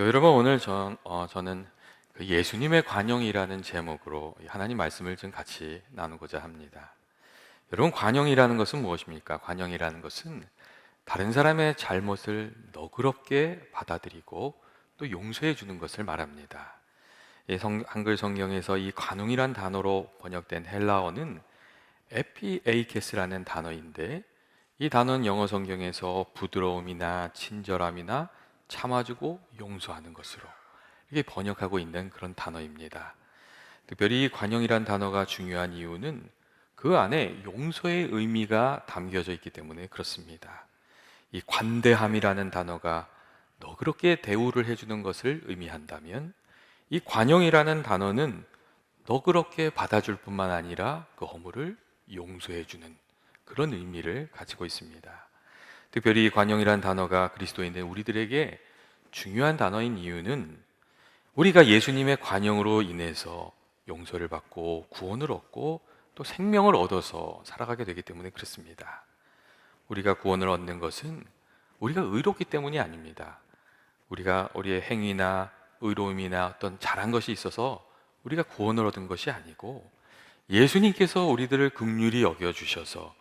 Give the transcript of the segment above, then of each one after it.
여러분 오늘 저는 그 예수님의 관용이라는 제목으로 하나님 말씀을 좀 같이 나누고자 합니다. 여러분 관용이라는 것은 무엇입니까? 관용이라는 것은 다른 사람의 잘못을 너그럽게 받아들이고 또 용서해 주는 것을 말합니다. 한글 성경에서 이 관용이란 단어로 번역된 헬라어는 에피에이케스라는 단어인데, 이 단어는 영어 성경에서 부드러움이나 친절함이나 참아주고 용서하는 것으로 이렇게 번역하고 있는 그런 단어입니다. 특별히 이 관용이란 단어가 중요한 이유는 그 안에 용서의 의미가 담겨져 있기 때문에 그렇습니다. 이 관대함이라는 단어가 너그럽게 대우를 해주는 것을 의미한다면, 이 관용이라는 단어는 너그럽게 받아줄 뿐만 아니라 그 허물을 용서해주는 그런 의미를 가지고 있습니다. 특별히 이 관용이란 단어가 그리스도인된 우리들에게 중요한 단어인 이유는 우리가 예수님의 관용으로 인해서 용서를 받고 구원을 얻고 또 생명을 얻어서 살아가게 되기 때문에 그렇습니다. 우리가 구원을 얻는 것은 우리가 의롭기 때문이 아닙니다. 우리가 우리의 행위나 의로움이나 어떤 잘한 것이 있어서 우리가 구원을 얻은 것이 아니고, 예수님께서 우리들을 긍휼히 여겨 주셔서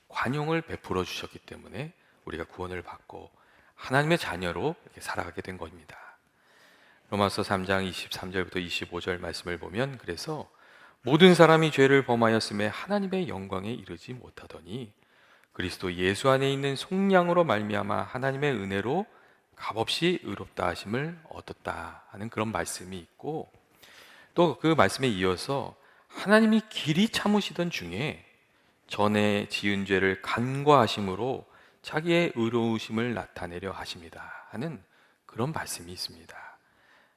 관용을 베풀어 주셨기 때문에 우리가 구원을 받고 하나님의 자녀로 이렇게 살아가게 된 겁니다. 로마서 3장 23절부터 25절 말씀을 보면, 그래서 모든 사람이 죄를 범하였음에 하나님의 영광에 이르지 못하더니 그리스도 예수 안에 있는 속량으로 말미암아 하나님의 은혜로 값없이 의롭다 하심을 얻었다 하는 그런 말씀이 있고, 또 그 말씀에 이어서 하나님이 길이 참으시던 중에 전에 지은 죄를 간과하심으로 자기의 의로우심을 나타내려 하십니다 하는 그런 말씀이 있습니다.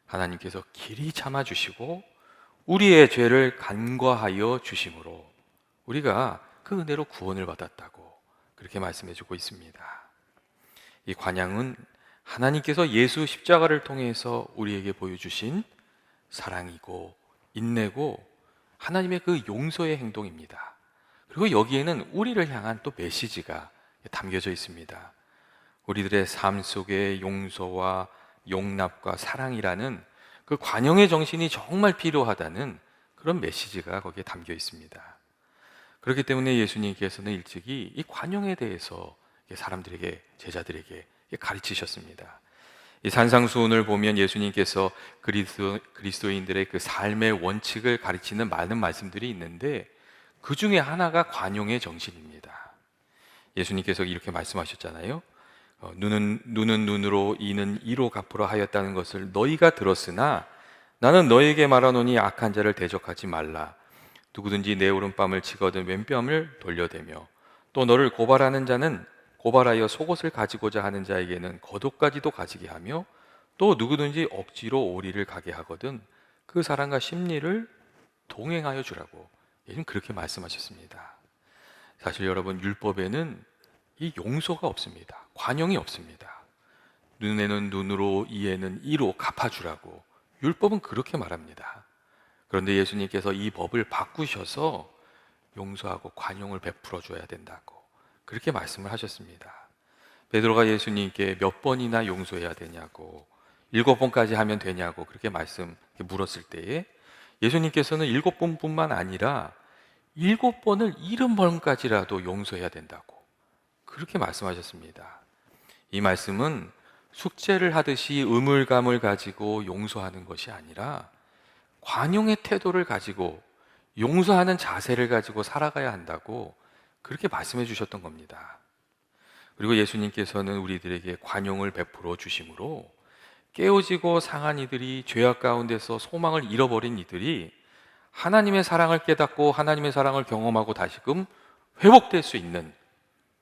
하나님께서 길이 참아 주시고 우리의 죄를 간과하여 주심으로 우리가 그 은혜로 구원을 받았다고 그렇게 말씀해 주고 있습니다. 이 관양은 하나님께서 예수 십자가를 통해서 우리에게 보여주신 사랑이고 인내고 하나님의 그 용서의 행동입니다. 그리고 여기에는 우리를 향한 또 메시지가 담겨져 있습니다. 우리들의 삶 속에 용서와 용납과 사랑이라는 그 관용의 정신이 정말 필요하다는 그런 메시지가 거기에 담겨 있습니다. 그렇기 때문에 예수님께서는 일찍이 이 관용에 대해서 사람들에게, 제자들에게 가르치셨습니다. 이 산상수훈을 보면 예수님께서 그리스도인들의 그 삶의 원칙을 가르치는 많은 말씀들이 있는데, 그 중에 하나가 관용의 정신입니다. 예수님께서 이렇게 말씀하셨잖아요. 눈은 눈으로 이는 이로 갚으라 하였다는 것을 너희가 들었으나 나는 너희에게 말하노니 악한 자를 대적하지 말라. 누구든지 내 오른뺨을 치거든 왼뺨을 돌려대며 또 너를 고발하는 자는 고발하여 속옷을 가지고자 하는 자에게는 겉옷까지도 가지게 하며, 또 누구든지 억지로 오리를 가게 하거든 그 사람과 심리를 동행하여 주라고 예수님 그렇게 말씀하셨습니다. 사실 여러분, 율법에는 이 용서가 없습니다. 관용이 없습니다. 눈에는 눈으로, 이에는 이로 갚아주라고 율법은 그렇게 말합니다. 그런데 예수님께서 이 법을 바꾸셔서 용서하고 관용을 베풀어 줘야 된다고 그렇게 말씀을 하셨습니다. 베드로가 예수님께 몇 번이나 용서해야 되냐고, 7번까지 하면 되냐고 그렇게 물었을 때에 예수님께서는 7번뿐만 아니라 7번을 70번까지라도 용서해야 된다고 그렇게 말씀하셨습니다. 이 말씀은 숙제를 하듯이 의물감을 가지고 용서하는 것이 아니라 관용의 태도를 가지고 용서하는 자세를 가지고 살아가야 한다고 그렇게 말씀해 주셨던 겁니다. 그리고 예수님께서는 우리들에게 관용을 베풀어 주심으로 깨어지고 상한 이들이, 죄악 가운데서 소망을 잃어버린 이들이 하나님의 사랑을 깨닫고 하나님의 사랑을 경험하고 다시금 회복될 수 있는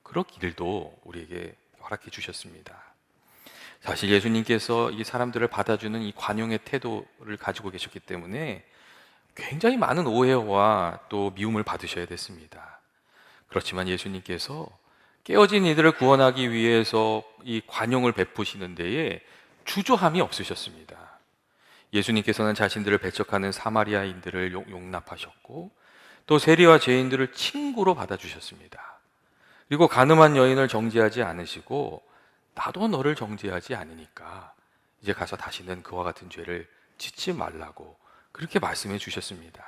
그런 길도 우리에게 허락해 주셨습니다. 사실 예수님께서 이 사람들을 받아주는 이 관용의 태도를 가지고 계셨기 때문에 굉장히 많은 오해와 또 미움을 받으셔야 됐습니다. 그렇지만 예수님께서 깨어진 이들을 구원하기 위해서 이 관용을 베푸시는 데에 주저함이 없으셨습니다. 예수님께서는 자신들을 배척하는 사마리아인들을 용납하셨고, 또 세리와 죄인들을 친구로 받아주셨습니다. 그리고 가늠한 여인을 정죄하지 않으시고 나도 너를 정죄하지 않으니까 이제 가서 다시는 그와 같은 죄를 짓지 말라고 그렇게 말씀해 주셨습니다.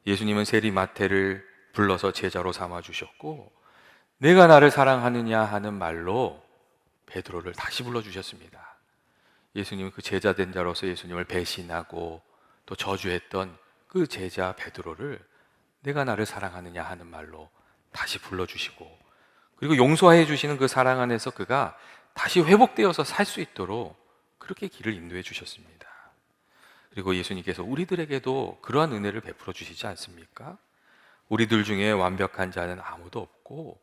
예수님은 세리마태를 불러서 제자로 삼아 주셨고, 내가 나를 사랑하느냐 하는 말로 베드로를 다시 불러 주셨습니다. 예수님은 그 제자 된 자로서 예수님을 배신하고 또 저주했던 그 제자 베드로를 내가 나를 사랑하느냐 하는 말로 다시 불러주시고, 그리고 용서해 주시는 그 사랑 안에서 그가 다시 회복되어서 살 수 있도록 그렇게 길을 인도해 주셨습니다. 그리고 예수님께서 우리들에게도 그러한 은혜를 베풀어 주시지 않습니까? 우리들 중에 완벽한 자는 아무도 없고,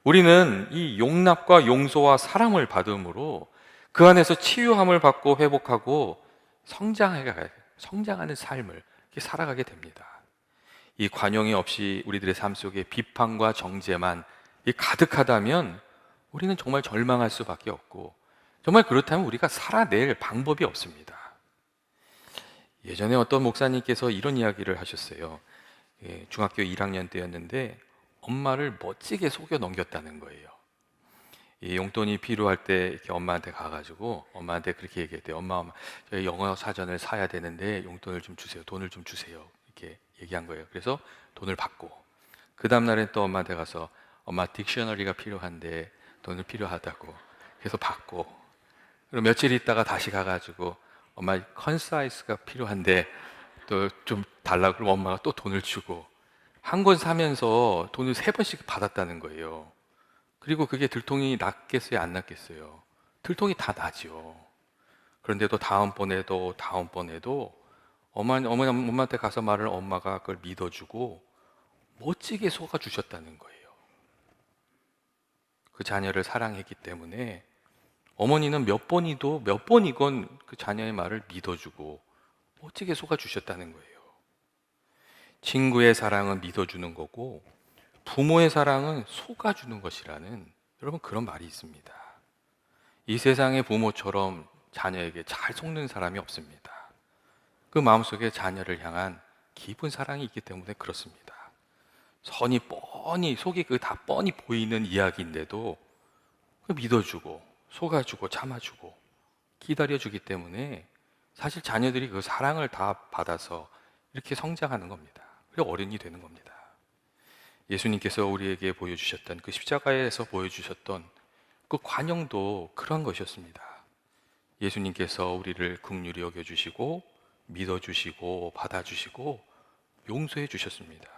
우리는 이 용납과 용서와 사랑을 받음으로 그 안에서 치유함을 받고 회복하고 성장하는 삶을 이렇게 살아가게 됩니다. 이 관용이 없이 우리들의 삶 속에 비판과 정죄만 가득하다면 우리는 정말 절망할 수밖에 없고, 정말 그렇다면 우리가 살아낼 방법이 없습니다. 예전에 어떤 목사님께서 이런 이야기를 하셨어요. 중학교 1학년 때였는데 엄마를 멋지게 속여 넘겼다는 거예요. 이 용돈이 필요할 때 이렇게 엄마한테 가가지고 엄마한테 그렇게 얘기했대요. 엄마, 저희 영어 사전을 사야 되는데 용돈을 좀 주세요. 돈을 좀 주세요. 이렇게 얘기한 거예요. 그래서 돈을 받고, 그 다음날에 또 엄마한테 가서 엄마 딕셔너리가 필요한데 돈을 필요하다고 해서 받고, 그리고 며칠 있다가 다시 가가지고 엄마 컨사이스가 필요한데 또 좀 달라고, 그러면 엄마가 또 돈을 주고, 한 권 사면서 돈을 3번씩 받았다는 거예요. 그리고 그게 들통이 낫겠어요, 안 낫겠어요? 들통이 다 나죠. 그런데도 다음번에도 엄마한테 가서 말을 엄마가 그걸 믿어주고 멋지게 속아주셨다는 거예요. 그 자녀를 사랑했기 때문에 어머니는 몇 번이건 그 자녀의 말을 믿어주고 멋지게 속아주셨다는 거예요. 친구의 사랑은 믿어주는 거고 부모의 사랑은 속아주는 것이라는, 여러분, 그런 말이 있습니다. 이 세상의 부모처럼 자녀에게 잘 속는 사람이 없습니다. 그 마음속에 자녀를 향한 깊은 사랑이 있기 때문에 그렇습니다. 속이 다 뻔히 보이는 이야기인데도 믿어주고 속아주고 참아주고 기다려주기 때문에 사실 자녀들이 그 사랑을 다 받아서 이렇게 성장하는 겁니다. 그리고 어른이 되는 겁니다. 예수님께서 우리에게 보여주셨던 그 십자가에서 보여주셨던 그 관용도 그런 것이었습니다. 예수님께서 우리를 긍휼히 여겨주시고 믿어주시고 받아주시고 용서해 주셨습니다.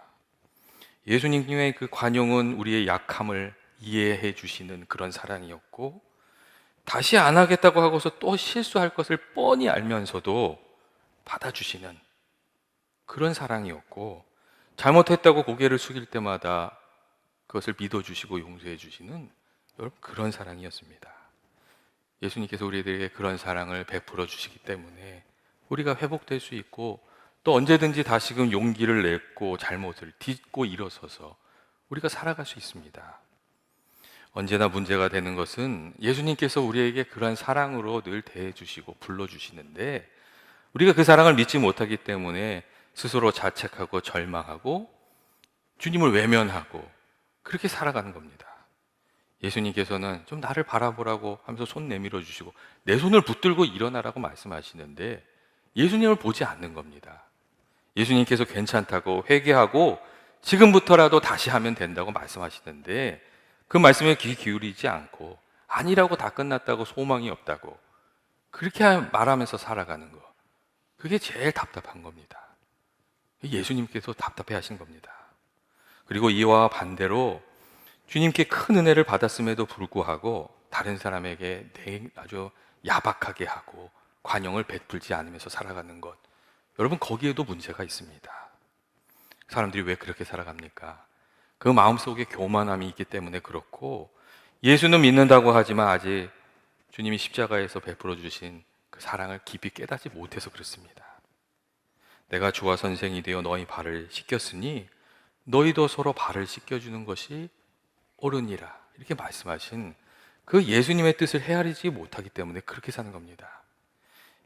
예수님의 그 관용은 우리의 약함을 이해해 주시는 그런 사랑이었고, 다시 안 하겠다고 하고서 또 실수할 것을 뻔히 알면서도 받아주시는 그런 사랑이었고, 잘못했다고 고개를 숙일 때마다 그것을 믿어주시고 용서해 주시는, 여러분, 그런 사랑이었습니다. 예수님께서 우리에게 그런 사랑을 베풀어 주시기 때문에 우리가 회복될 수 있고, 또 언제든지 다시금 용기를 내고 잘못을 딛고 일어서서 우리가 살아갈 수 있습니다. 언제나 문제가 되는 것은 예수님께서 우리에게 그러한 사랑으로 늘 대해주시고 불러주시는데, 우리가 그 사랑을 믿지 못하기 때문에 스스로 자책하고 절망하고 주님을 외면하고 그렇게 살아가는 겁니다. 예수님께서는 좀 나를 바라보라고 하면서 손 내밀어 주시고 내 손을 붙들고 일어나라고 말씀하시는데 예수님을 보지 않는 겁니다. 예수님께서 괜찮다고 회개하고 지금부터라도 다시 하면 된다고 말씀하시는데 그 말씀에 귀 기울이지 않고 아니라고 다 끝났다고 소망이 없다고 그렇게 말하면서 살아가는 거, 그게 제일 답답한 겁니다. 예수님께서 답답해 하신 겁니다. 그리고 이와 반대로 주님께 큰 은혜를 받았음에도 불구하고 다른 사람에게 아주 야박하게 하고 관용을 베풀지 않으면서 살아가는 것, 여러분, 거기에도 문제가 있습니다. 사람들이 왜 그렇게 살아갑니까? 그 마음속에 교만함이 있기 때문에 그렇고, 예수는 믿는다고 하지만 아직 주님이 십자가에서 베풀어 주신 그 사랑을 깊이 깨닫지 못해서 그렇습니다. 내가 주와 선생이 되어 너희 발을 씻겼으니 너희도 서로 발을 씻겨주는 것이 옳으니라, 이렇게 말씀하신 그 예수님의 뜻을 헤아리지 못하기 때문에 그렇게 사는 겁니다.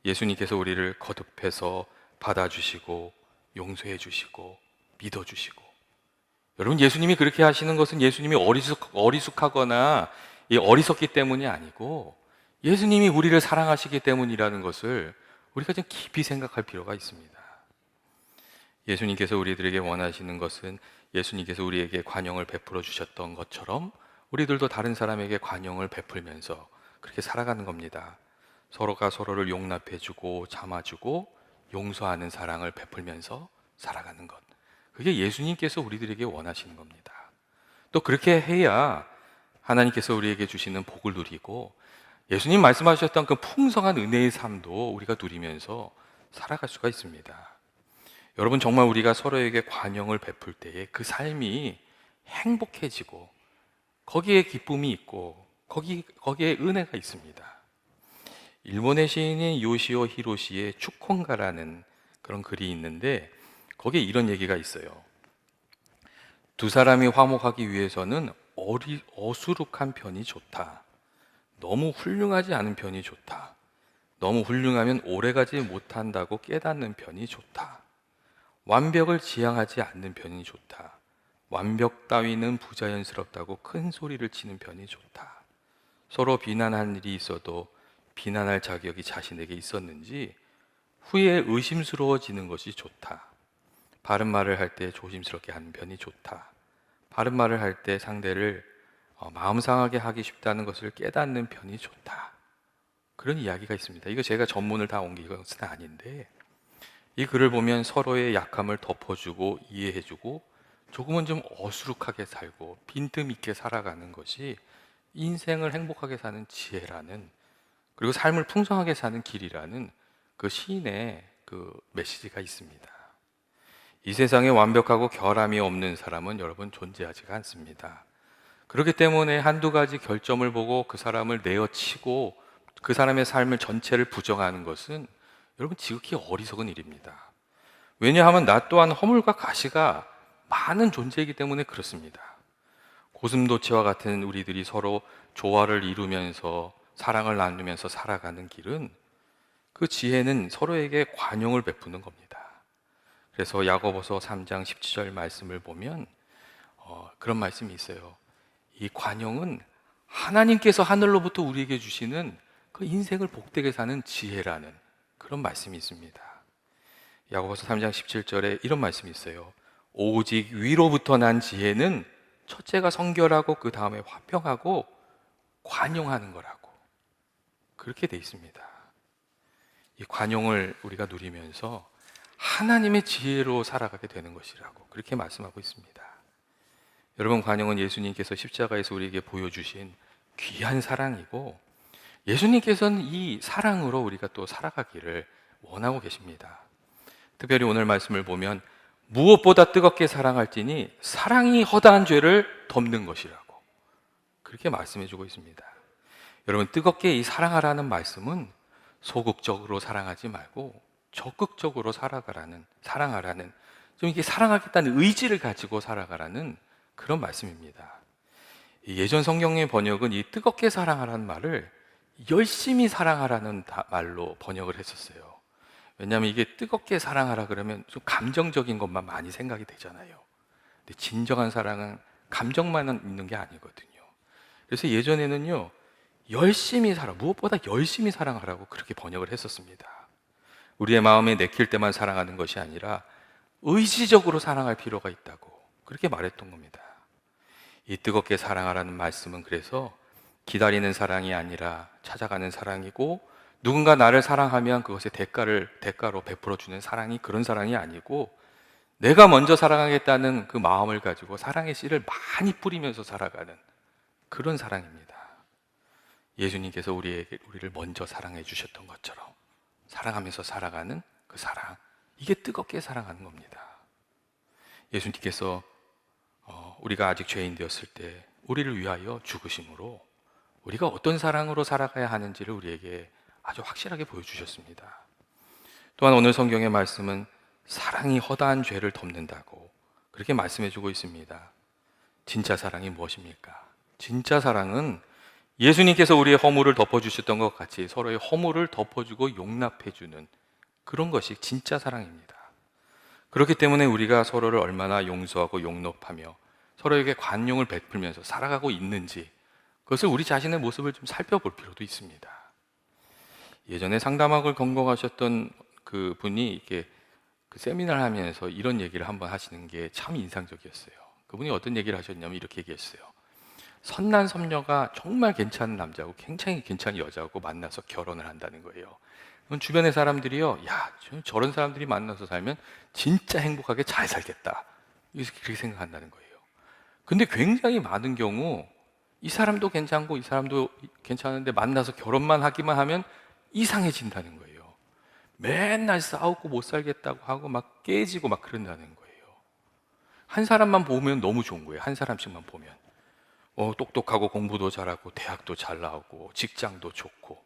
예수님께서 우리를 거듭해서 받아주시고 용서해 주시고 믿어주시고, 여러분, 예수님이 그렇게 하시는 것은 예수님이 어리숙하거나 어리석기 때문이 아니고 예수님이 우리를 사랑하시기 때문이라는 것을 우리가 좀 깊이 생각할 필요가 있습니다. 예수님께서 우리들에게 원하시는 것은 예수님께서 우리에게 관용을 베풀어 주셨던 것처럼 우리들도 다른 사람에게 관용을 베풀면서 그렇게 살아가는 겁니다. 서로가 서로를 용납해주고 참아주고 용서하는 사랑을 베풀면서 살아가는 것. 그게 예수님께서 우리들에게 원하시는 겁니다. 또 그렇게 해야 하나님께서 우리에게 주시는 복을 누리고 예수님 말씀하셨던 그 풍성한 은혜의 삶도 우리가 누리면서 살아갈 수가 있습니다. 여러분, 정말 우리가 서로에게 관용을 베풀 때에 그 삶이 행복해지고 거기에 기쁨이 있고 거기에 은혜가 있습니다. 일본의 시인인 요시오 히로시의 축혼가라는 그런 글이 있는데 거기에 이런 얘기가 있어요. 두 사람이 화목하기 위해서는 어수룩한 편이 좋다. 너무 훌륭하지 않은 편이 좋다. 너무 훌륭하면 오래가지 못한다고 깨닫는 편이 좋다. 완벽을 지향하지 않는 편이 좋다. 완벽 따위는 부자연스럽다고 큰 소리를 치는 편이 좋다. 서로 비난한 일이 있어도 비난할 자격이 자신에게 있었는지 후에 의심스러워지는 것이 좋다. 바른 말을 할 때 조심스럽게 하는 편이 좋다. 바른 말을 할 때 상대를 마음 상하게 하기 쉽다는 것을 깨닫는 편이 좋다. 그런 이야기가 있습니다. 이거 제가 전문을 다 옮긴 것은 아닌데 이 글을 보면 서로의 약함을 덮어주고 이해해주고 조금은 좀 어수룩하게 살고 빈틈있게 살아가는 것이 인생을 행복하게 사는 지혜라는, 그리고 삶을 풍성하게 사는 길이라는 그 시인의 그 메시지가 있습니다. 이 세상에 완벽하고 결함이 없는 사람은 여러분 존재하지가 않습니다. 그렇기 때문에 한두 가지 결점을 보고 그 사람을 내어치고 그 사람의 삶을 전체를 부정하는 것은 여러분 지극히 어리석은 일입니다. 왜냐하면 나 또한 허물과 가시가 많은 존재이기 때문에 그렇습니다. 고슴도치와 같은 우리들이 서로 조화를 이루면서 사랑을 나누면서 살아가는 길은, 그 지혜는 서로에게 관용을 베푸는 겁니다. 그래서 야고보서 3장 17절 말씀을 보면 그런 말씀이 있어요. 이 관용은 하나님께서 하늘로부터 우리에게 주시는 그 인생을 복되게 사는 지혜라는 그런 말씀이 있습니다. 야고보서 3장 17절에 이런 말씀이 있어요. 오직 위로부터 난 지혜는 첫째가 성결하고 그 다음에 화평하고 관용하는 거라고, 그렇게 돼 있습니다. 이 관용을 우리가 누리면서 하나님의 지혜로 살아가게 되는 것이라고 그렇게 말씀하고 있습니다. 여러분, 관용은 예수님께서 십자가에서 우리에게 보여주신 귀한 사랑이고 예수님께서는 이 사랑으로 우리가 또 살아가기를 원하고 계십니다. 특별히 오늘 말씀을 보면 무엇보다 뜨겁게 사랑할지니 사랑이 허다한 죄를 덮는 것이라고 그렇게 말씀해주고 있습니다. 여러분, 뜨겁게 이 사랑하라는 말씀은 소극적으로 사랑하지 말고 적극적으로 사랑하라는, 좀 이게 사랑하겠다는 의지를 가지고 살아가라는 그런 말씀입니다. 예전 성경의 번역은 이 뜨겁게 사랑하라는 말을 열심히 사랑하라는 말로 번역을 했었어요. 왜냐하면 이게 뜨겁게 사랑하라 그러면 좀 감정적인 것만 많이 생각이 되잖아요. 근데 진정한 사랑은 감정만 있는 게 아니거든요. 그래서 예전에는요, 무엇보다 열심히 사랑하라고 그렇게 번역을 했었습니다. 우리의 마음에 내킬 때만 사랑하는 것이 아니라 의지적으로 사랑할 필요가 있다고 그렇게 말했던 겁니다. 이 뜨겁게 사랑하라는 말씀은 그래서 기다리는 사랑이 아니라 찾아가는 사랑이고, 누군가 나를 사랑하면 그것의 대가로 베풀어주는 사랑이 그런 사랑이 아니고, 내가 먼저 사랑하겠다는 그 마음을 가지고 사랑의 씨를 많이 뿌리면서 살아가는 그런 사랑입니다. 예수님께서 우리를 먼저 사랑해 주셨던 것처럼 사랑하면서 살아가는 그 사랑, 이게 뜨겁게 사랑하는 겁니다. 예수님께서 우리가 아직 죄인 되었을 때 우리를 위하여 죽으심으로 우리가 어떤 사랑으로 살아가야 하는지를 우리에게 아주 확실하게 보여주셨습니다. 또한 오늘 성경의 말씀은 사랑이 허다한 죄를 덮는다고 그렇게 말씀해주고 있습니다. 진짜 사랑이 무엇입니까? 진짜 사랑은 예수님께서 우리의 허물을 덮어주셨던 것 같이 서로의 허물을 덮어주고 용납해주는 그런 것이 진짜 사랑입니다. 그렇기 때문에 우리가 서로를 얼마나 용서하고 용납하며 서로에게 관용을 베풀면서 살아가고 있는지, 그것을 우리 자신의 모습을 좀 살펴볼 필요도 있습니다. 예전에 상담학을 전공하셨던 그 분이 이렇게 그 세미나를 하면서 이런 얘기를 한번 하시는 게 참 인상적이었어요. 그분이 어떤 얘기를 하셨냐면 이렇게 얘기했어요. 선남 선녀가 정말 괜찮은 남자고 굉장히 괜찮은 여자하고 만나서 결혼을 한다는 거예요. 그럼 주변의 사람들이요, 야, 저런 사람들이 만나서 살면 진짜 행복하게 잘 살겠다, 그렇게 생각한다는 거예요. 근데 굉장히 많은 경우 이 사람도 괜찮고 이 사람도 괜찮은데 만나서 결혼만 하기만 하면 이상해진다는 거예요. 맨날 싸우고 못 살겠다고 하고 막 깨지고 막 그런다는 거예요. 한 사람만 보면 너무 좋은 거예요. 한 사람씩만 보면. 똑똑하고 공부도 잘하고 대학도 잘 나오고 직장도 좋고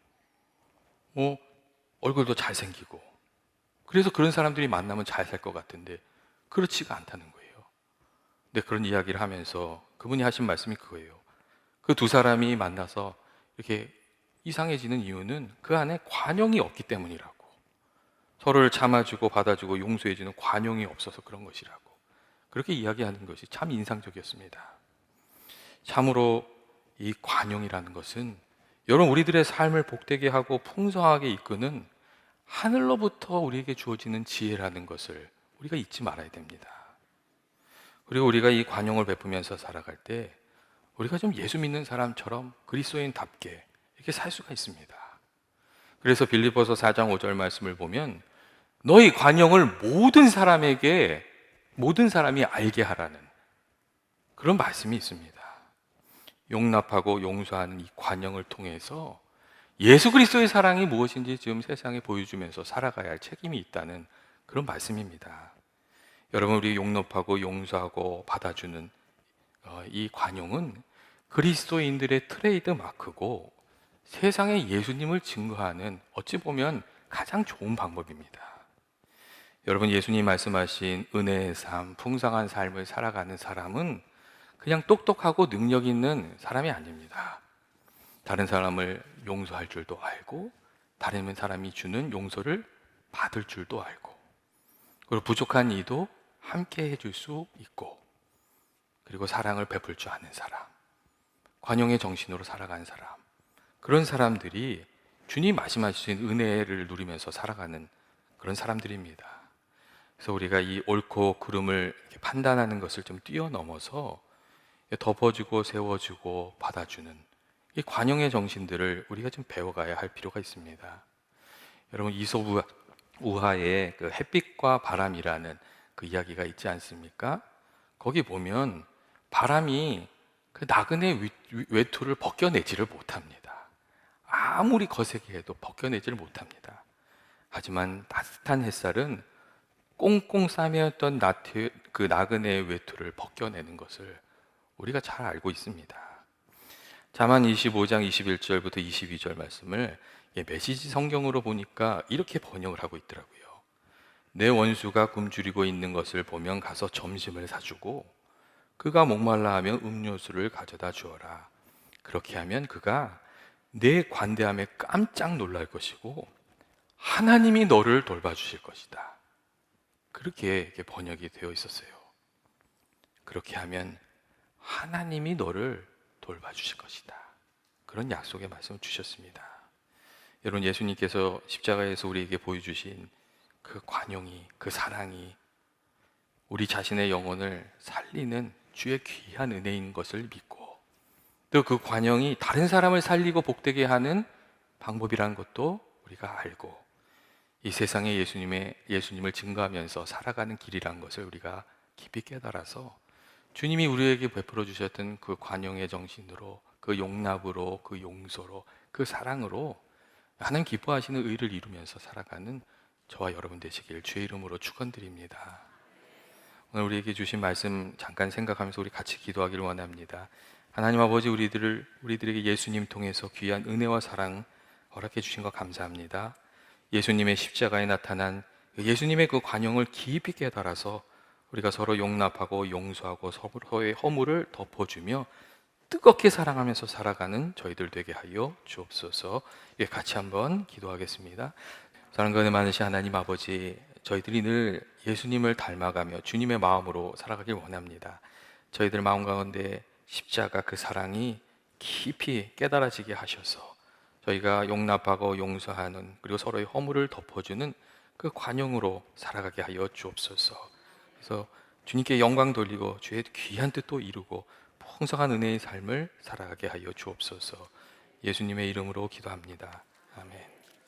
얼굴도 잘생기고, 그래서 그런 사람들이 만나면 잘 살 것 같은데 그렇지가 않다는 거예요. 근데 그런 이야기를 하면서 그분이 하신 말씀이 그거예요. 그 두 사람이 만나서 이렇게 이상해지는 이유는 그 안에 관용이 없기 때문이라고. 서로를 참아주고 받아주고 용서해주는 관용이 없어서 그런 것이라고. 그렇게 이야기하는 것이 참 인상적이었습니다. 참으로 이 관용이라는 것은 여러분, 우리들의 삶을 복되게 하고 풍성하게 이끄는 하늘로부터 우리에게 주어지는 지혜라는 것을 우리가 잊지 말아야 됩니다. 그리고 우리가 이 관용을 베푸면서 살아갈 때 우리가 좀 예수 믿는 사람처럼 그리스도인답게 이렇게 살 수가 있습니다. 그래서 빌립보서 4장 5절 말씀을 보면 너희 관용을 모든 사람이 알게 하라는 그런 말씀이 있습니다. 용납하고 용서하는 이 관용을 통해서 예수 그리스도의 사랑이 무엇인지 지금 세상에 보여주면서 살아가야 할 책임이 있다는 그런 말씀입니다. 여러분, 우리 용납하고 용서하고 받아주는 이 관용은 그리스도인들의 트레이드 마크고 세상에 예수님을 증거하는 어찌 보면 가장 좋은 방법입니다. 여러분, 예수님 말씀하신 은혜의 삶, 풍성한 삶을 살아가는 사람은 그냥 똑똑하고 능력 있는 사람이 아닙니다. 다른 사람을 용서할 줄도 알고 다른 사람이 주는 용서를 받을 줄도 알고, 그리고 부족한 이도 함께 해줄 수 있고, 그리고 사랑을 베풀 줄 아는 사람, 관용의 정신으로 살아가는 사람, 그런 사람들이 주님 말씀하신 은혜를 누리면서 살아가는 그런 사람들입니다. 그래서 우리가 이 옳고 그름을 판단하는 것을 좀 뛰어넘어서 덮어주고 세워주고 받아주는 이 관용의 정신들을 우리가 좀 배워가야 할 필요가 있습니다. 여러분, 이솝 우화에 그 햇빛과 바람이라는 그 이야기가 있지 않습니까? 거기 보면 바람이 그 나그네 외투를 벗겨내지를 못합니다. 아무리 거세게 해도 벗겨내지를 못합니다. 하지만 따뜻한 햇살은 꽁꽁 싸매었던 그 나그네의 외투를 벗겨내는 것을 우리가 잘 알고 있습니다. 잠언 25장 21절부터 22절 말씀을 메시지 성경으로 보니까 이렇게 번역을 하고 있더라고요. 내 원수가 굶주리고 있는 것을 보면 가서 점심을 사주고 그가 목말라 하면 음료수를 가져다 주어라. 그렇게 하면 그가 내 관대함에 깜짝 놀랄 것이고 하나님이 너를 돌봐주실 것이다. 그렇게 번역이 되어 있었어요. 그렇게 하면 하나님이 너를 돌봐주실 것이다. 그런 약속의 말씀을 주셨습니다. 여러분, 예수님께서 십자가에서 우리에게 보여주신 그 관용이, 그 사랑이 우리 자신의 영혼을 살리는 주의 귀한 은혜인 것을 믿고, 또 그 관용이 다른 사람을 살리고 복되게 하는 방법이라는 것도 우리가 알고, 이 세상에 예수님을 증거하면서 살아가는 길이라는 것을 우리가 깊이 깨달아서 주님이 우리에게 베풀어 주셨던 그 관용의 정신으로, 그 용납으로, 그 용서로, 그 사랑으로 하나님 기뻐하시는 의를 이루면서 살아가는 저와 여러분 되시길 주의 이름으로 축원드립니다. 오늘 우리에게 주신 말씀 잠깐 생각하면서 우리 같이 기도하기를 원합니다. 하나님 아버지, 우리들에게 예수님 통해서 귀한 은혜와 사랑 허락해 주신 것 감사합니다. 예수님의 십자가에 나타난 예수님의 그 관용을 깊이 깨달아서 우리가 서로 용납하고 용서하고 서로의 허물을 덮어주며 뜨겁게 사랑하면서 살아가는 저희들 되게 하여 주옵소서. 같이 한번 기도하겠습니다. 사랑과 은혜 많으신 하나님 아버지, 저희들이 늘 예수님을 닮아가며 주님의 마음으로 살아가길 원합니다. 저희들 마음 가운데 십자가 그 사랑이 깊이 깨달아지게 하셔서 저희가 용납하고 용서하는, 그리고 서로의 허물을 덮어주는 그 관용으로 살아가게 하여 주옵소서. 그래서 주님께 영광 돌리고 주의 귀한 뜻도 이루고 풍성한 은혜의 삶을 살아가게 하여 주옵소서. 예수님의 이름으로 기도합니다. 아멘.